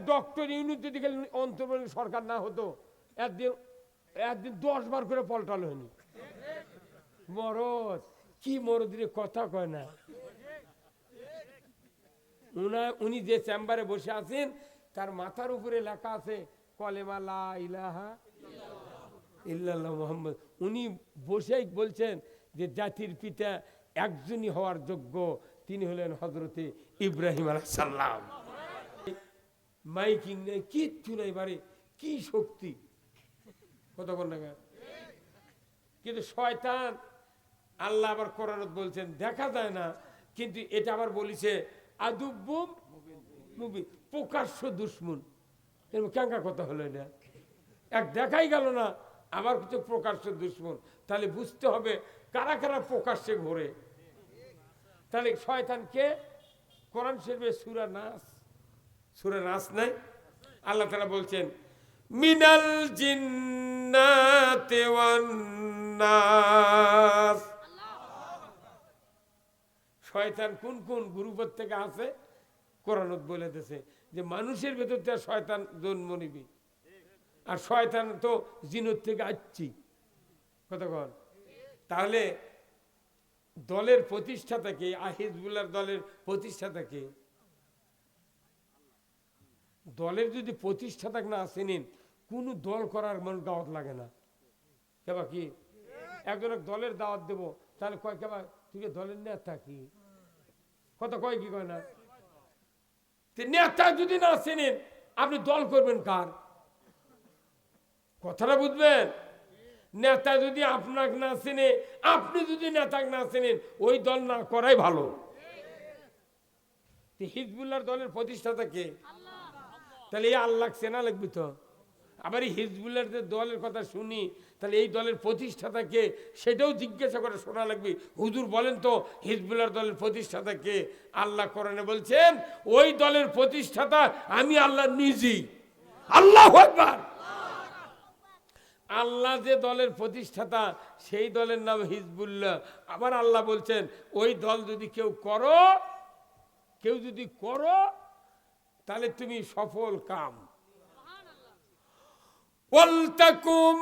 Doctor Yunus যদি অন্তর্বর্তী সরকার না হতো একদিন 10 বার করে পল্টালো হয়নি। মরদ কি মরদিনে কথা কয় না। উনি যে চেম্বারে বসে আছেন তার মাথার উপরে লেখা আছে কলেমা লা ইলাহা ইল্লাল্লাহ মুহাম্মদ। উনি বসেই বলছেন যে জাতির পিতা একজনই হওয়ার যোগ্য, তিনি হলেন হযরতে ইব্রাহিম আলাইহিস সালাম। মাইকিং নেই, কিচ্ছু নেই, বাড়ি কি শক্তি কতক্ষণ টাকা। কিন্তু শয়তান, আল্লাহ আবার কোরআনত বলছেন দেখা যায় না, কিন্তু এটা আবার বলিছে আদুব্বুম মুবিন, প্রকাশ্য দুশ্মন। এর কেঙ্কা কথা হলো না, এক দেখাই গেল না আবার কিছু প্রকাশ্য দুশ্মন। তাহলে বুঝতে হবে কারা কারা প্রকাশ্যে ঘোরে। তাহলে শয়তানকে কোরআন শরীফে সূরা নাস নাই, আল্লাহ তাআলা বলছেন মিনাল জিন্নাতি ওয়ান নাস। শয়তান কোন কোন গ্রুপের থেকে আছে কোরআনত বলে দিয়েছে যে মানুষের ভেতর থেকে শয়তান জন্ম নিবি, আর শয়তান তো জিনের থেকে আসছি কতক্ষণ। তাহলে দলের প্রতিষ্ঠাতা কে? হিজবুল্লাহর দলের প্রতিষ্ঠাতা কে? দলের যদি প্রতিষ্ঠাতা না আসেন, কোন দল করার মন দাওয়াত লাগে না। কেবা কি একজন দলের দাওয়াত দেবো, তাহলে কয় কেবা তুই দলের নেতা কি কথা কয় কি কয় না। নেতা যদি না চেনেন আপনি দল করবেন কার? কথাটা বুঝবেন। নেতা যদি আপনাকে না চেনে, আপনি যদি নেতাকে না চেনেন, ওই দল না করাই ভালো। হিজবুল্লাহর দলের প্রতিষ্ঠাতা কে? তাহলে এই আল্লাহ চেনা লাগবে তো। আবার এই হিজবুল্লাহর যে দলের কথা শুনি, তাহলে এই দলের প্রতিষ্ঠাতা কে সেটাও জিজ্ঞাসা করে শোনা লাগবে। হুজুর বলেন তো হিজবুল্লাহর দলের প্রতিষ্ঠাতা কে? আল্লাহ কোরআনে বলছেন ওই দলের প্রতিষ্ঠাতা আমি আল্লাহ নিজেই। আল্লাহু আকবার। আল্লাহ যে দলের প্রতিষ্ঠাতা সেই দলের নাম হিজবুল্লাহ। আবার আল্লাহ বলছেন ওই দল যদি কেউ যদি করো তাহলে তুমি সফল কাম। ওয়ালতাকুম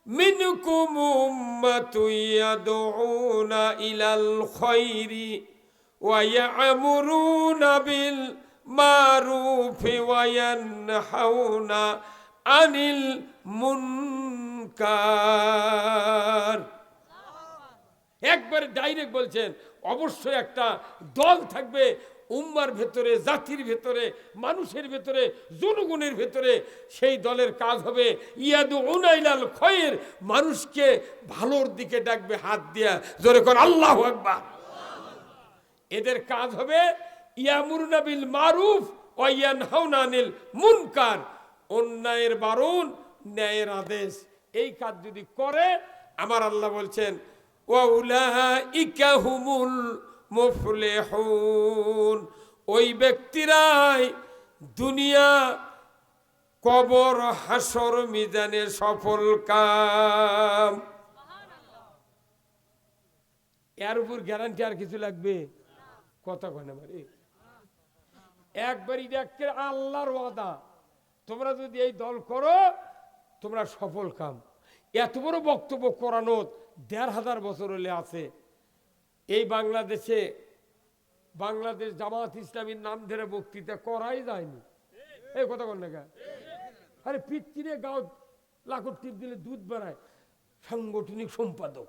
মিনকুম উম্মাতুন ইয়াদউনা ইলাল খায়রি ওয়া ইয়া'মুরুনা বিল মারুফি ওয়া ইয়ানহাউনা আনিল মুনকার। একবারে ডাইরেক্ট বলছেন অবশ্যই একটা দল থাকবে উম্মার ভেতরে, জাতির ভেতরে, মানুষের ভেতরে, জনগণের ভেতরে। সেই দলের কাজ হবে ইয়াদউনা ইলাল খায়র, মানুষকে ভালোর দিকে ডাকবে হাত দিয়া, জোরে কর আল্লাহু আকবার। এদের কাজ হবে ইয়ামুরুনা বিল মারুফ ওয়া ইয়ানহাউনা আনিল মুনকার, অন্যায়ের বারণ, ন্যায়ের আদেশ। এই কাজ যদি করে আমার আল্লাহ বলছেন ওয়াউলাইকা হুমুল মুফলিহুন, ওই ব্যক্তিরাই দুনিয়া কবর হাসর মিজানে সফল কাম। এর উপর গ্যারান্টি আর কিছু লাগবে? কথা কয় না বাড়ি একবারই দেখে আল্লাহর ওয়াদা, তোমরা যদি এই দল করো তোমরা সফল কাম। এত বড় বক্তব্য কোরআনত ১৫০০ বছর হলে আছে। এই বাংলাদেশে বাংলাদেশ জামাত ইসলামীর নাম ধরে বক্তৃতা করাই যায়নি। এই কথা বল না, আরে পিতৃরে গাও লাখর টিপ দিলে দুধ বাড়ায়, সাংগঠনিক সম্পাদক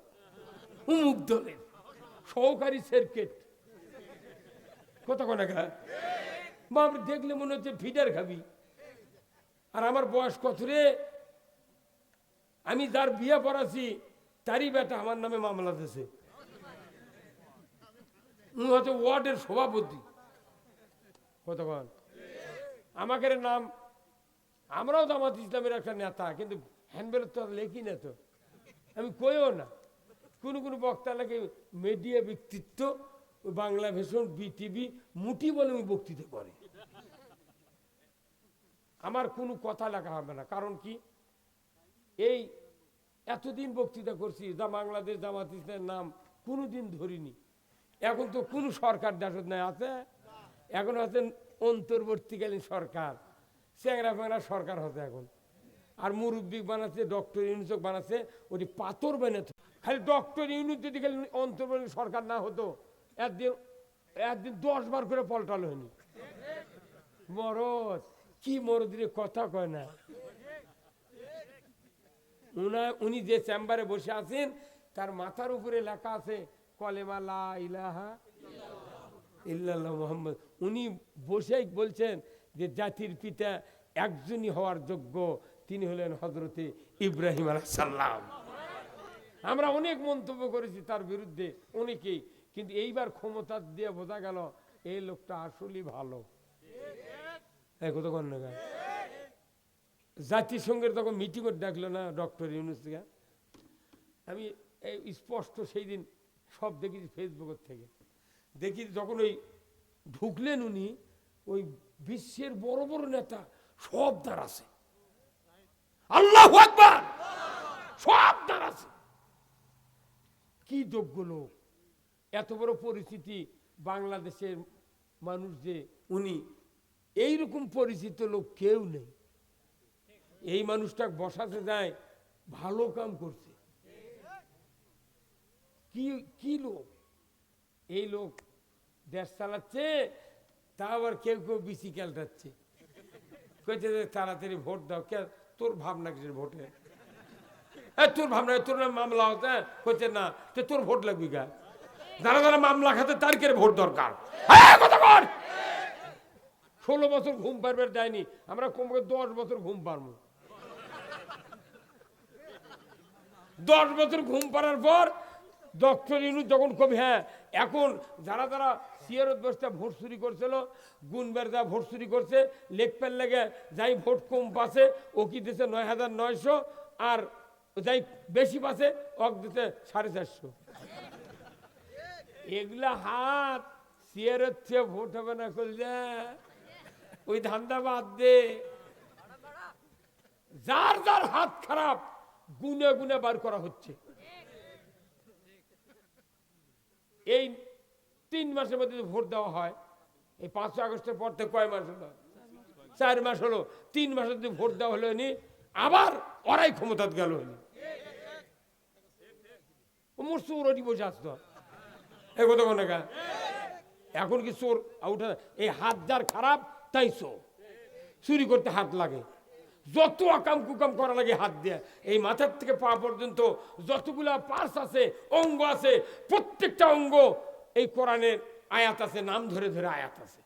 উমুক দলের সহকারী সার্কিট, কথা কয় না মা দেখলে মনে হচ্ছে ফিডার খাবি। আর আমার বয়স কত রে, আমি যার বিয়ে পড়াছি তারই বেটা আমার নামে মামলা দিয়েছে, হচ্ছে ওয়ার্ডের সভাপতি। কতক্ষণ আমাকে নাম, আমরাও জামাত ইসলামের একটা নেতা, কিন্তু হ্যান্ডবেলের তো লেখি না, তো আমি কইও না। কোনো কোনো বক্তা লাগে মিডিয়া ব্যক্তিত্ব, বাংলা ভীষণ বিটিভি মুটি বলে ওই বক্তৃতা করে। আমার কোনো কথা লেখা হবে না, কারণ কি এই এতদিন বক্তৃতা করছি, যা বাংলাদেশ জামাত ইসলামের নাম কোনোদিন ধরিনি। এখন তো কোন সরকার দেশ নাই আছে, এখন আছেন অন্তর্বর্তীকালীন সরকার। চ্যাংরা ফ্যাংরা সরকার হতে এখন। আর মুরব্বী বানাচ্ছে, ডক্টর ইউনুস বানাচ্ছে, ওটি পাথর বানাতো। খালি ডক্টর ইউনুস যদি খালি অন্তর্বর্তী সরকার না হতো, একদিন 10 বার করে পল্টাল হয়নি। মরদ কি মরদিরে কথা কয় না। উনি যে চেম্বারে বসে আছেন তার মাথার উপরে লেখা আছে কলেমা লা ইলাহা ইল্লাল্লাহ মুহাম্মদ। উনি বসেই বলছেন যে জাতির পিতা একজনই হওয়ার যোগ্য, তিনি হলেন হযরতে ইব্রাহিম আলাইহিস সালাম। আমরা অনেক মন্তব্য করেছি তার বিরুদ্ধে অনেকেই, কিন্তু এইবার ক্ষমতা দিয়ে বোঝা গেল এই লোকটা আসলেই ভালো। জাতিসংঘের তখন মিটিং ডাকলো না ডক্টর ইউনুস থেকে, আমি স্পষ্ট সেই দিন সব দেখেছি ফেসবুকের থেকে। দেখি যখন ওই ঢুকলেন উনি, ওই বিশ্বের বড় বড় নেতা সব দাঁড়াছে, আল্লাহু আকবার, সব দাঁড়াছে। কি যোগ্য লোক, এত বড় পরিস্থিতি বাংলাদেশের মানুষ যে উনি, এইরকম পরিচিত লোক কেউ নেই। এই মানুষটা বসাতে যায়, ভালো কাম করছে। কি লোক এই লোক, দেশ চালাচ্ছে, তা আবার কেউ কেউ বিসি খেলটাচ্ছে, কইছে যে তাড়াতাড়ি ভোট দাও। কে তোর ভাবনা কিসের ভোটে? তোর ভাবনা তোর মামলা হতে কইছে না, তোর ভোট লাগবি গা? যারা যারা মামলা খাতে তার কে ভোট দরকার? 16 বছর ঘুম পারবে দেয়নি, আমরা কমপক্ষে 10 বছর ঘুম পারবো। 10 বছর ঘুম পাড়ার পর ডক্টর ইউনুস যখন কবি, হ্যাঁ এখন যারা যারা সিয়ারত বস্তা ভোট চুরি করছিল, গুনবের যা ভোট চুরি করছে, লেখপের লেগে যাই ভোট কম পাছে ও কি দিছে 9,900, আর যাই বেশি পাছে ওক দিতে 450। এগুলা হাত সিয়ারত চেয়ে ভোট হবে না করলে, ওই ধান্দা বাদ দে। যার যার হাত খারাপ গুনে গুনে বার করা হচ্ছে। এই 3 মাসের মধ্যে ভোট দেওয়া হয়, এই 5 আগস্টের পর থেকে কয় মাস হলো? 4 মাস হলো। 3 মাসের যদি ভোট দেওয়া হলো নি, আবার ওরাই ক্ষমতা গেল নি। চোরটি বসে আসতো এই কথা কোন, এখন কি চোর উঠে? এই হাত যার খারাপ তাই চোর, চুরি করতে হাত লাগে, যত আকাম কুকাম করা লাগে হাত দিয়ে। এই মাথার থেকে পা পর্যন্ত যতগুলা পার্স আছে, অঙ্গ আছে, প্রত্যেকটা অঙ্গ এই কোরআনের আয়াত আছে, নাম ধরে ধরে আয়াত আছে।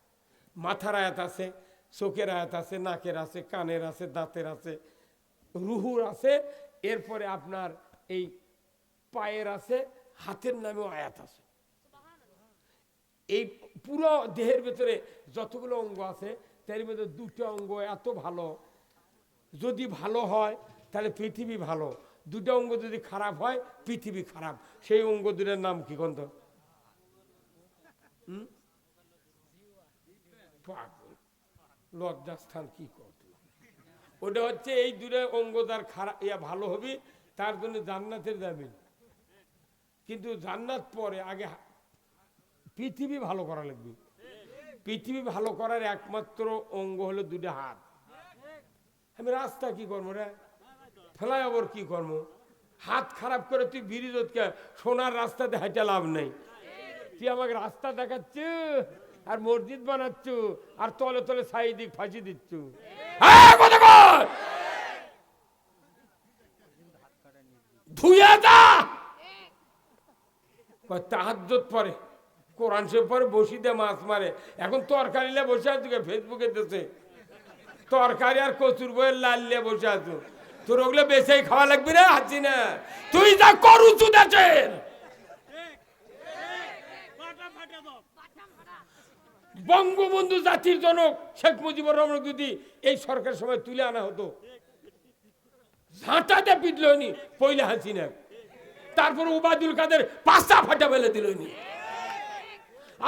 মাথার আয়াত আছে, চোখের আয়াত আছে, নাকের আছে, কানের আছে, দাঁতের আছে, রুহুর আছে, এরপরে আপনার এই পায়ের আছে, হাতের নামেও আয়াত আছে। এই পুরো দেহের ভেতরে যতগুলো অঙ্গ আছে তার মধ্যে 2টা অঙ্গ এত ভালো, যদি ভালো হয় তাহলে পৃথিবী ভালো, 2টা অঙ্গ যদি খারাপ হয় পৃথিবী খারাপ। সেই অঙ্গ দুটোর নাম কি গন্ধ? লজ্জাস্থান কি করত? ওটা হচ্ছে এই 2টা অঙ্গ যার খারাপ ভালো হবে তার জন্য জান্নাতের যাবেন। কিন্তু জান্নাত পরে, আগে পৃথিবী ভালো করা লাগবে। পৃথিবী ভালো করার একমাত্র অঙ্গ হলো 2টা হাত। আমি রাস্তা কি করবো রে, ফ্লাইওভার কি করবো? হাত খারাপ করে তুই ব্রিজকে সোনার রাস্তাতে হাইটা লাভ নেই। তুই আমাকে রাস্তা দেখাচ্ছ আর মসজিদ বানাচ্ছ আর তলে তলে সাইদিক ফাঁসি দিচ্ছ। ধুয়ে যা, তাহাজ্জুদ পরে, কোরআন শরীফ পরে, বসি দিয়ে মাছ মারে। এখন তরকারি নিয়ে বসে আছো ফেসবুকে দেশে, তরকারি আর কচুর বইয়ের লাল নিয়ে বসে আছো। তোর ওগুলো বেশি খাওয়া লাগবে রে হাসি না, তুই যা করুচু দেশের। বঙ্গবন্ধু জাতির জনক শেখ মুজিবুর রহমান যদি এই সরকার সময় তুলে আনা হতো, ঝাঁটাতে পিটল নি পয়লা হাসিনা, তারপর ওবায়দুল কাদের পাঁচটা ফাটা ফেলে দিল নি।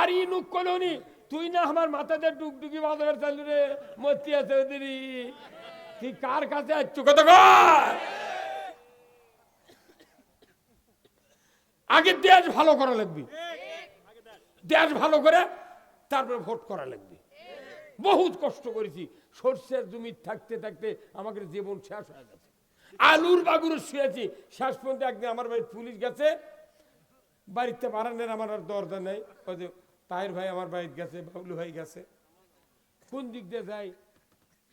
আর ই নুক কলোনি, তুই না আমার মাথাতে ডুগডুগি বাজার চালু রে মতিয়া চৌধুরী, তুই কার কাছে আসছো? কত আগে দেশ ভালো করা লাগবে, দেশ ভালো করে তারপরে ভোট করা লাগবে। বহুত কষ্ট করেছি, সর্ষের জমি থাকতে থাকতে আমাকে জীবন শেষ হয়ে গেছে। আলুর বাগুর শুয়েছি, শেষ পর্যন্ত একদিন আমার বাড়ির পুলিশ গেছে, বাড়িতে বারান্দার আমার আর দরজা নেই, ওই যে তাহের ভাই আমার বাড়িতে গেছে, বাবলু ভাই গেছে, কোন দিক দিয়ে যাই,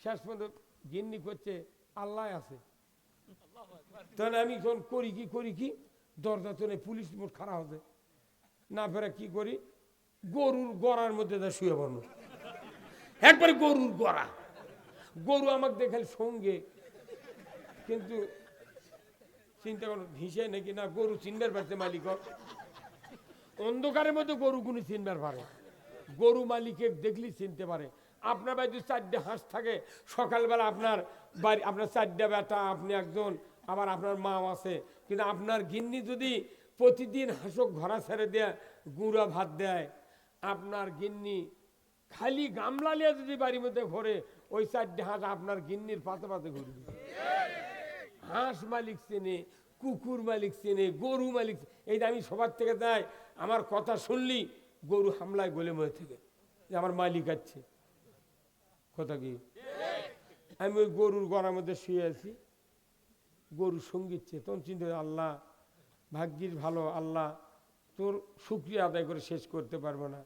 শেষ পর্যন্ত গিন্নি করছে আল্লাহ আছে। তাহলে আমি যখন করি কি দরজা তো নেই, পুলিশ মোট খারাপ হবে না, ফেরা কি করি, গরুর গড়ার মধ্যে যা শুয়ে পড়লো, একবারে গরুর গড়া। গরু আমাকে দেখাল সঙ্গে, কিন্তু চিন্তা করো হিসে নাকি না, গরু চিনবার পারছে মালিক, অন্ধকারের মধ্যে গরু গুনি চিনবার পারে, গরু মালিকে দেখলি চিনতে পারে। আপনার বাড়ি যদি 4টে হাঁস থাকে, সকালবেলা আপনার বাড়ি, আপনার 4টে বেটা, আপনি একজন, আবার আপনার মাও আছে, কিন্তু আপনার গিন্নি যদি প্রতিদিন হাঁসক ঘোড়া ছেড়ে দেয়, গুঁড়া ভাত দেয়, আপনার গিন্নি খালি গামলা নিয়ে যদি বাড়ির মধ্যে ঘোরে, ওই 4টে হাঁস আপনার গিন্নির পাতে পাতে ঘুরবে। হাঁস মালিক চেনে, কুকুর মালিক চেনে, গরু মালিক, এই যে আমি সবার থেকে যাই, আমার কথা শুনলি গরু হামলায় গলে মরে থেকে যে আমার মালিক আছে, কথা কি, আমি ওই গরুর গড়ার মধ্যে শুয়ে আছি, গরু সঙ্গীতছে, তখন চিন্তা করি আল্লাহ ভাগ্যিস ভালো, আল্লাহ তোর শুকরিয়া আদায় করে শেষ করতে পারবো না।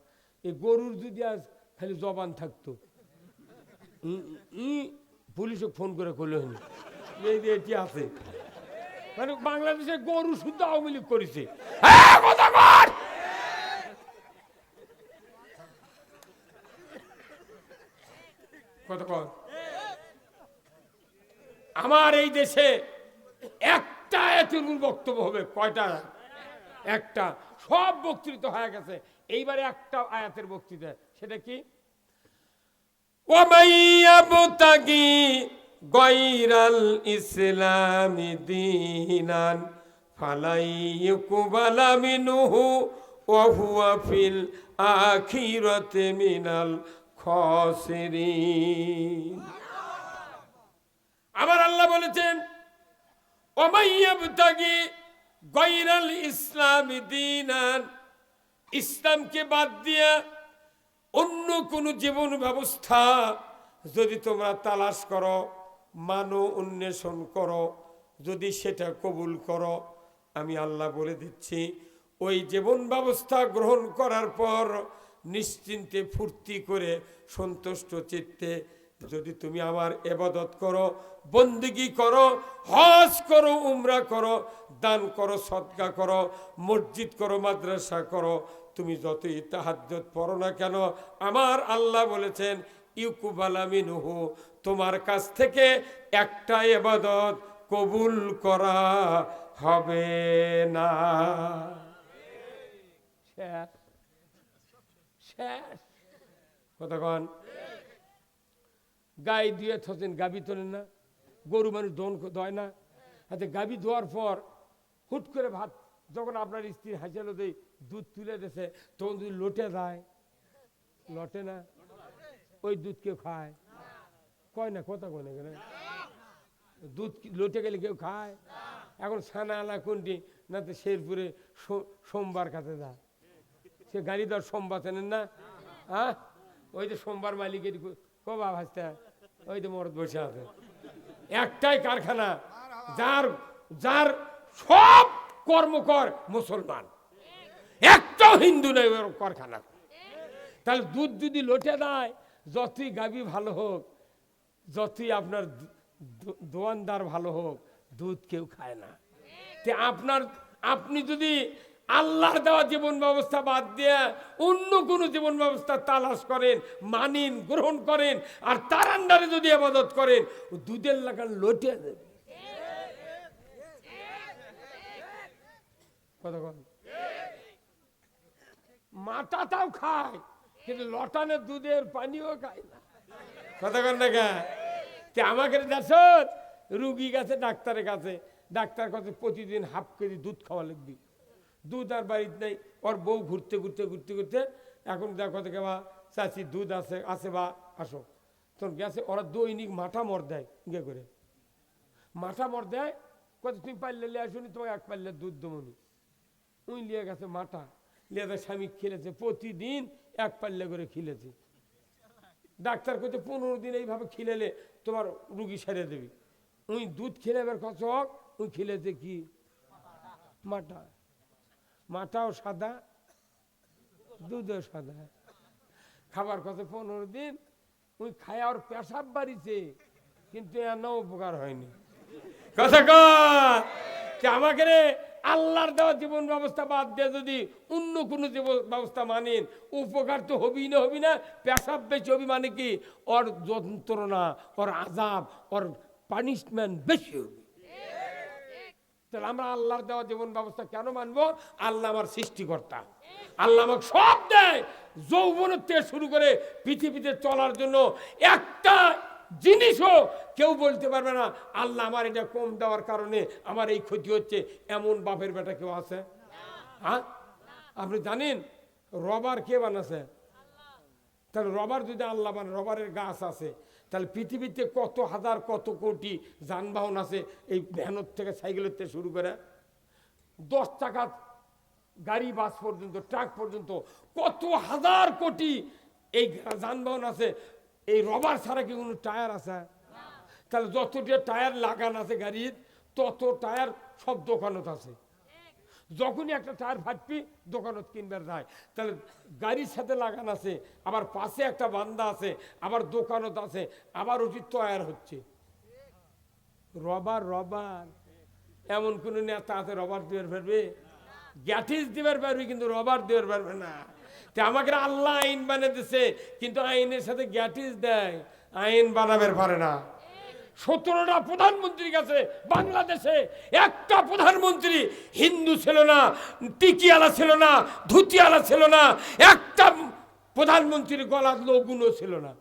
এই গরুর যদি আজ খালি জবান থাকতো, পুলিশকে ফোন করে করলে হয়নি, এই যে এটি আছে, মানে বাংলাদেশে গরু শুদ্ধ আওয়ামী লীগ করেছে। আমার এই দেশে একটা আয়াতের বক্তব্য হবে, কয়টা, একটা, সব বক্তৃতা হয়ে গেছে, এইবারে একটা আয়াতের বক্তৃতা, সেটা কি, ওয়ামাইয়াবতাগি গায়রাল ইসলামি দীনান ফালাই ইউকবালা মিনহু ওয়া হুয়া ফিল আখিরাতি মিনাল খাসিরিন। আমার আল্লাহ বলেছেন ওয়ামাইয়াবতাগি গায়রাল ইসলামি দীনান, ইসলামকে বাদ দিয়ে অন্য কোন জীবন ব্যবস্থা যদি তোমরা তালাশ করো, মানো, অন্বেষণ করো, যদি সেটা কবুল করো, আমি আল্লাহ বলে দিচ্ছি ওই জীবন ব্যবস্থা গ্রহণ করার পর নিশ্চিন্তে ফুর্তি করে সন্তুষ্ট চিত্তে যদি তুমি আমার ইবাদত করো, বন্দেগী করো, হজ করো, উমরা করো, দান করো, সদকা করো, মসজিদ করো, মাদ্রাসা করো, তুমি যতই তাহাজ্জুদ পড়ো না কেন, আমার আল্লাহ বলেছেন ইউকুবালা মিনহু, তোমার কাছ থেকে একটা ইবাদত কবুল করা হবে না। শেষ শেষ কতক্ষণ গাই দিয়ে থছেন, গাবি তোলেন না, গরু মানুষ দন দয় না, হাতে গাবি ধোয়ার পর হুট করে ভাত যখন আপনার স্ত্রী হাসিয়ালো দেয়, দুধ তুলে দিয়েছে, তখন যদি লোটে যায়, লটে না, ওই দুধ কেউ খায়, কয় না, কথা কয় না কেন, দুধ লোটে গেলে কেউ খায়। এখন ছানা আলা কোনটি না, তো শেরপুরে সোমবার কাছে যায়, সে গাড়ি দর সোমবার চেনেন না, হ্যাঁ, ওই যে সোমবার মালিকের কবা ভাসতে, ওই যে মরদ বসে আছে, একটাই কারখানা, যার যার সব কর্মকর মুসলমান, একটাও হিন্দু নেই ওর কারখানা। তাহলে দুধ যদি লোটে দেয়, যতই গাবি ভালো হোক, যতই আপনার দোয়ানদার ভালো হোক, দুধ কেউ খায় না। তে আপনি যদি আল্লাহর দেওয়া জীবন ব্যবস্থা বাদ দিয়ে অন্য কোনো জীবন ব্যবস্থা তালাশ করেন, মানেন, গ্রহণ করেন, আর তার আন্ডারে যদি ইবাদত করেন, দুধের লাগান লোটে দেবে। মাটাটাও খায়, কিন্তু লটানের দুধের পানিও খায় না, কতক্ষণ দেখা। আমাকে দেশ রুগী গেছে ডাক্তারের কাছে, ডাক্তার কাছে প্রতিদিন হাফ কেজি দুধ খাওয়া লাগবে, দুধ আর বাড়িতে নেই, ওর বউ ঘুরতে ঘুরতে ঘুরতে ঘুরতে এখন দেখো থেকে বা চাচি দুধ আছে আছে বা আসো, তখন গেছে, ওরা দৈনিক মাথা মর দেয়, ইয়ে করে মাথা মর দেয়, কত তুমি পারলে লিয়ে আসুনি, তোমাকে এক পারলে দুধ দমনি, উই লিয়ে গেছে মাথা লিয়ে, স্বামী খেলেছে, প্রতিদিন এক পাল্লে করে খেলেছে, ডাক্তার কইতে 15 দিন এইভাবে খিলেলে তোমার রুগী সেরে দেবে। উই দুধ খিলেবার কচক, উই খিলেতে কি মাটা, মাটাও সাদা দুধও সাদা। খাবার কথা 15 দিন ওই খায় আর পেশাব বাড়িছে, কিন্তু এনা উপকার হয়নি। কথা কয় আমাকে রে আল্লাহর দেওয়া জীবন ব্যবস্থা বাদ দিয়ে যদি অন্য কোনো জীবন ব্যবস্থা মানেন, উপকার তো হবি না, পেশাব বেশি হবি, মানে কি ওর যন্ত্রণা, ওর আযাব, ওর পানিশমেন্ট বেশি হবে। তাহলে আমরা আল্লাহর দেওয়া জীবন ব্যবস্থা কেন মানবো? আল্লাহ আমার সৃষ্টিকর্তা, আল্লাহ আমাকে সব দেয়। যৌবনের থেকে শুরু করে পৃথিবীতে চলার জন্য একটা জিনিসও কেউ বলতে পারবে না আল্লাহ আমার এটা কম দেওয়ার কারণে আমার এই ক্ষতি হচ্ছে, এমন বাপের বেটা কেউ আছে? হ্যাঁ, আপনি জানেন রবার কে বানাছে? তাহলে রবার যদি আল্লাহ বানায়, রবারের গাছ আছে, তাহলে পৃথিবীতে কত হাজার কত কোটি যানবাহন আছে, এই ভ্যানের থেকে সাইকেলের থেকে শুরু করে 10 চাকা গাড়ি, বাস পর্যন্ত, ট্রাক পর্যন্ত কত হাজার কোটি এই যানবাহন আছে। এই রবার ছাড়া কি কোনো টায়ার আছে? তাহলে যতটা টায়ার লাগান আছে গাড়ির, তত টায়ার সব দোকানত আছে। যখনই একটা টায়ার ফাটবি দোকানত কিনবার যায়। তাহলে গাড়ির সাথে লাগান আছে, আবার পাশে একটা বান্দা আছে, আবার দোকানত আছে, আবার ওটি তৈয়ার হচ্ছে। রবার রবার এমন কোন নেতা আছে রবার দিবার পারবে? গ্যাটিস দিবার পারবে, কিন্তু রবার দিবার পারবে না। তা আমাকে আল্লাহ আইন বানিয়ে দিছে, কিন্তু আইনের সাথে গ্যাটিস দেয়, আইন বানাবার পারে না। 17টা প্রধানমন্ত্রীর কাছে বাংলাদেশে একটা প্রধানমন্ত্রী হিন্দু ছিল না, টিকিয়ালা ছিল না, ধুতিয়ালা ছিল না, একটা প্রধানমন্ত্রীর গলার লগুনও ছিল না।